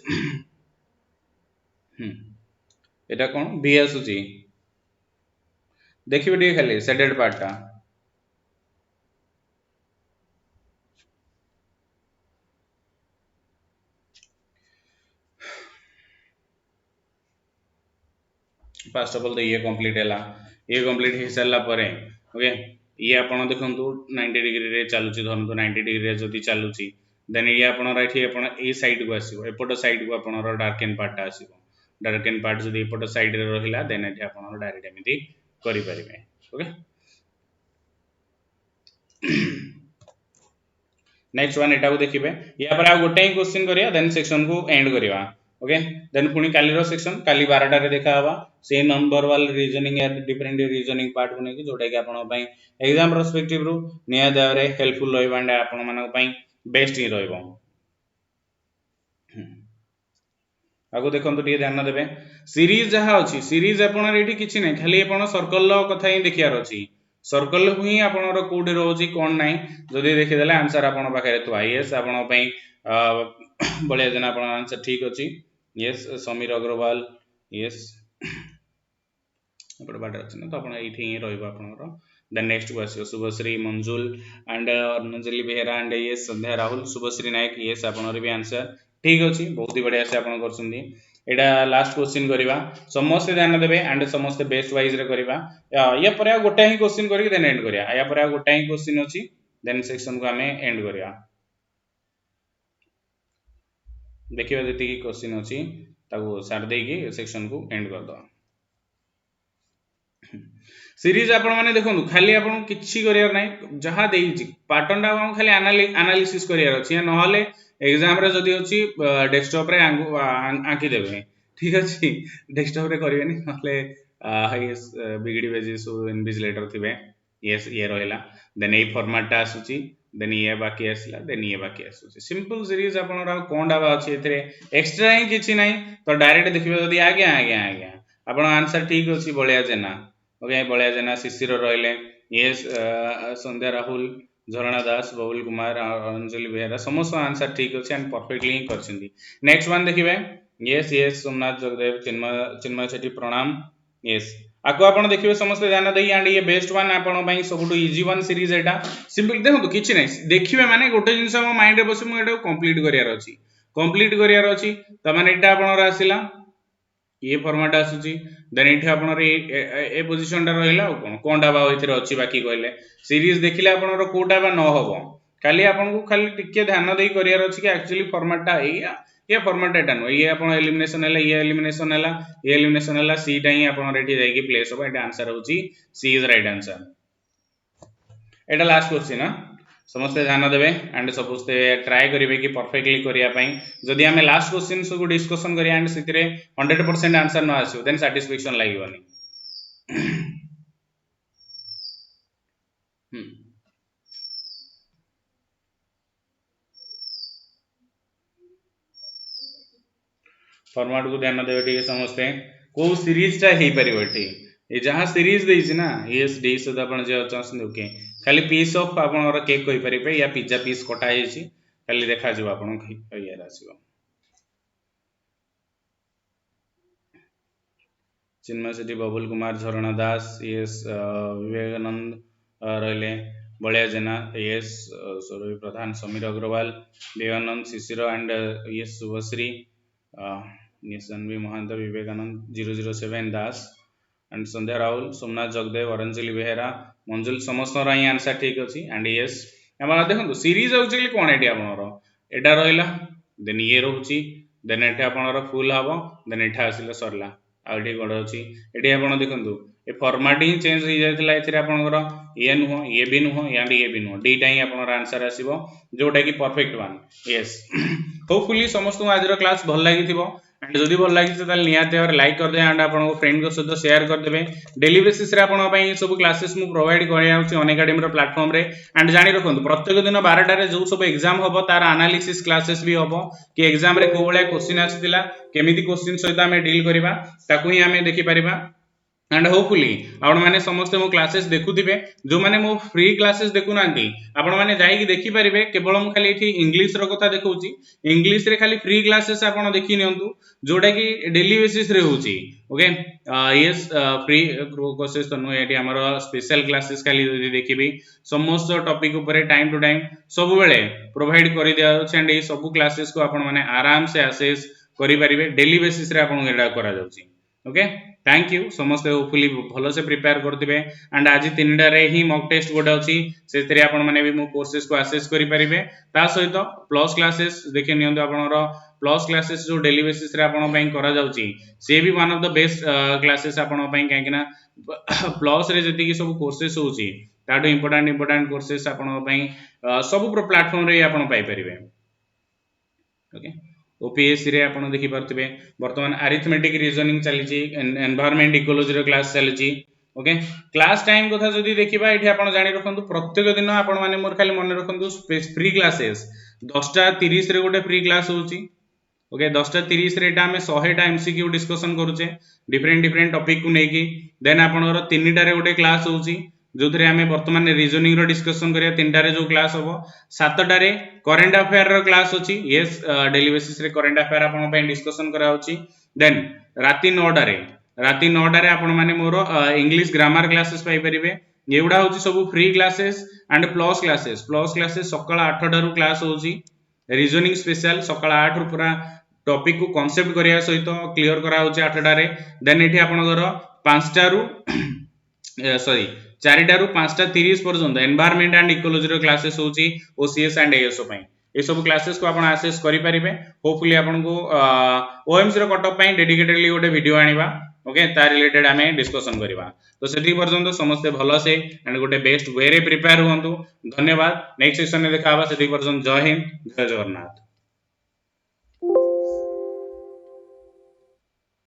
Etah cone B आसुची देखिबे डी खाली शेडेड पार्ट टा फर्स्ट ऑफ ऑल तो ये कंप्लीट हैला ये कंप्लीट हे सरला परे ओके ये आपण देखंतु 90 डिग्री रे चालुची धरंतु 90 डिग्री रे जदी चालुची देन ये आपण राइठी आपण ए साइड को आसीबो एपट साइड को आपण रो डार्कन पार्ट टा आसीबो डार्कन पार्ट जदी एपट साइड रे रहिला देन एठी आपण डायरेक्ट एमिति करि परिबे ओके नेक्स्ट वन एटा को देखिबे या पर आ गोटे ही क्वेश्चन करिया देन सेक्शन को एंड करिवा ओके देन पुनी काली रो सेक्शन काली 12 टा रे देखा हवा से नंबर वाल रीजनिंग या डिफरेंट रीजनिंग पार्ट को नेकी जोटा कि आपण पई एग्जाम पर्सपेक्टिव रु निया दावरे हेल्पफुल रहइबा एंड आपण मानक पई बेस्ट ही रहइबो आगो देखंतु टी ध्यान देबे सीरीज जहा अछि सीरीज आपण रेडी किछि नै खाली आपण सर्कल लो कथा ही देखियार अछि सर्कल ही आपण रो कोड रहउची कोन नै जदी देखि देले आंसर आपण पाखरे तो आईएस आपण पई बळिया जना आपण आंसर ठीक अछि यस समीर अग्रवाल यस एपट बाटर अछि न तो आपण एठी ही रहइबो आपण रो देन नेक्स्ट को आसी शुभश्री मंजुल एंड अर्णंजलि Behera and yes Sandhya Rahul Subhashree Nayak yes आपण रे भी आंसर ठीक अछि बहुत ही बढ़िया से आपण करछुंदी एडा लास्ट क्वेश्चन करिवा समस्त ध्यान देबे एंड समस्त बेस्ट वाइज रे करिवा या पर गोटा ही क्वेश्चन करी देन एंड करिया या पर गोटा ही क्वेश्चन अछि देन सेक्शन को हमें एंड करिया देखिबा जति की क्वेश्चन अछि ताको सार दे की सेक्शन को एंड कर दो सीरीज आपण माने देखंतु खाली आपण किछि करियार नै जहा देइछि पैटर्न टा आपण खाली एनालिसिस करियार अछि न हले एग्जाम रे जदी अछि डेस्कटॉप रे आंकी देबे ठीक अछि डेस्कटॉप रे करिवे नै हले बिगडी बेजी सो इनविजिलेटर थिबे यस ये रहला देन ए फॉर्मेट टा आसुची देन ये बाकी आसला देन ये बाकी आसुची सिंपल सीरीज आपनरा कोन डाबा अछि एथरे एक्स्ट्रा ही किछि नै तो डायरेक्ट देखिबे जदी आज्ञा आज्ञा आज्ञा आपन आंसर ठीक अछि बळिया जेना ओके बळिया जेना शिशिर रहले ये संध्या राहुल झरणा दास बबुल कुमार अंजलि बेहरा समस्त आंसर ठीक अछि एंड परफेक्टली ही करछिंदी नेक्स्ट वन देखिबे यस यस सोमनाथ जगदेव चिन्मय सेठी प्रणाम यस आको आपण देखिबे समस्त ध्यान देई एंड ये बेस्ट वन आपण पई सबटु इजी वन सीरीज एटा सिंपल देखो किछि नै देखिबे माने गोटे जिंस हम माइंड रे बसे मु एटा कंप्लीट करियार अछि त माने एटा आपण आसीला ये फॉर्मेट आसुची देन इथे आपनर ए पोजीशन टा रहला कोनटा बा एथिरे अछि बाकी कहले सीरीज देखिले आपनर कोटा बा न होबो खाली आपन को खाली टिके ध्यान देई करियार अछि कि एक्चुअली फॉर्मेट टा ये फॉर्मेट एटा न ये आपन एलिमिनेशन हैला ये एलिमिनेशन हैला सी टा ही आपन रेडी जाई कि प्लेस होबा एटा आंसर होची सी is right answer Etah last question ना समस्त ध्यान देबे एंड समस्त ट्राई करिवे कि परफेक्टली करिया पई जदि हमें लास्ट क्वेश्चन सब डिस्कशन करिया एंड सितरे 100% आंसर न आसो देन सैटिस्फैक्शन लागिवनी फॉर्मेट को ध्यान देबे ठीक समस्त को सीरीज टा हे परिबो ठीक ए जहां सीरीज देइछि ना यस डी से आपण जे चाहसन ओके खाली पीस ऑफ आपण केक कहि परिबे या पिज्जा पीस कटा हेछि खाली देखा जब आपण यार आसीबो चिन्मय सेठी बबुल कुमार झरणा दास यस विवेकानंद रहले बळिया Jena yes Saurabh Pradhan Sameer Agarwal Devanand Shishir and yes Subhashree yes Anvi Mahant Vivekananda 007 Das and Sandhya Rahul Somnath Jagdev Anjali Behera Manjul समस्त राई आंसर ठीक अछि एंड यस हमरा देखंतु सीरीज एक्चुअली कोन एटी आपनरो एटा रहला देन ये रहउची देन एटा आपनरो फुल हबो देन एटा आसिला सरला आउटी गड अछि एटी आपन देखंतु ए फॉर्मेटिंग चेंज हो जायतिला एथिरे आपनरो ये नुहो ये भी नुहो एंड ये भी नुहो डीटा ही आपनरो आंसर आसीबो जोटा कि परफेक्ट वन यस होपफुली समस्त आज रो क्लास भल लागिथिबो एंड जदि भल लागि त निहाती भाव लाइक कर दे एंड आपन फ्रेंड को सहित शेयर कर देबे डेली बेसिस रे आपन पई सब क्लासेस मु प्रोवाइड करै आउची अन एकेडमी रो प्लेटफार्म रे एंड जानि रखंतु प्रत्येक दिन 12टा रे जो सब एग्जाम हबो तार एनालिसिस क्लासेस भी हबो कि एग्जाम रे को बळे क्वेश्चन आसीतिला केमिति क्वेश्चन सहित हमें डील करबा ताकू ही हमें देखि परिबा एंड होपफुली आपण माने समस्त मो क्लासेस देखुथिबे जो माने मो फ्री क्लासेस देखु नांती आपण माने जाई कि देखि परिबे केवल मो खाली एठी इंग्लिश रो कथा देखौची इंग्लिश रे खाली फ्री क्लासेस आपण देखि नियंतु जोटा कि डेली बेसिस रे होची ओके यस फ्री कोर्सेस तो नो एठी हमर स्पेशल क्लासेस खाली जदि देखिबी समस्त टॉपिक ऊपर टाइम टू टाइम सब बेले प्रोवाइड करि दिया एंड ए सब क्लासेस को आपण माने आराम से एक्सेस करि परिबे डेली बेसिस रे आपण एडा करा जाउची ओके थैंक यू समस्त होपफुली भलो से प्रिपेयर करथिबे एंड आज 3टा रे ही मॉक टेस्ट गोटे अछि सेतरे आपण माने भी मो कोर्सेस को एक्सेस करि परिबे ता सहित प्लस क्लासेस देखि नियंतु आपनरो प्लस क्लासेस जो डेली बेसिस रे आपण पई करा जाउची से भी one of the best classes आपण पई काकिना प्लस रे जति कि सब कोर्सेस होची ताटो इंपोर्टेंट कोर्सेस आपण पई सब प्लेटफार्म रे आपण पाई परिबे ओके ओपीएससी रे आपण देखि परथिबे वर्तमान अरिथमेटिक रीजनिंग चलीची एनवायरनमेंट इकोलॉजी रो क्लास चलीची ओके क्लास टाइम कथा जदी देखिबा एठी आपण जानि रखंतु प्रत्येक दिन आपण माने मोर खाली मन रखंतु फ्री क्लासेस 10:30 रे गोटे फ्री क्लास होची ओके 10:30 रे एटा हमें 100टा एमसीक्यू डिस्कशन करूचे डिफरेंट टॉपिक को नेकी देन आपनर 3टा रे गोटे क्लास होची जो थरे हमें वर्तमान रीजनिंग रो डिस्कशन करिया 3टा रे जो क्लास होबो 7टा रे करंट अफेयर रो क्लास होची यस डेली बेसिस रे करंट अफेयर आपन पे डिस्कशन करा होची देन राती 9टा रे आपन माने मोर इंग्लिश ग्रामर क्लासेस पाई परिबे एउडा होची सब free classes and plus classes सकाळ 8टा रो क्लास होची रीजनिंग स्पेशल सकाळ 8 रो पूरा टॉपिक को कांसेप्ट करिया सहित क्लियर करा होची 8टा रे देन एठी आपनकर 5टा रो सॉरी 4टा रो 5:30 पर्यंत एनवायरनमेंट एंड इकोलॉजी रो क्लासेस होची ओसीएस एंड एएसओ पई ए सब क्लासेस को आपण एक्सेस करि परिबे होपफुली आपण को ओएमसी रो कटअप पई डेडिकेटेडली गोटे वीडियो आनिबा ओके ता रिलेटेड हमें डिस्कशन करिबा तो सेठी पर्यंत समस्त भलो से एंड गोटे बेस्ट वे रे प्रिपेयर हुंतु धन्यवाद नेक्स्ट सेशन में देखा सेठी पर्यंत जय हिंद जय जगन्नाथ।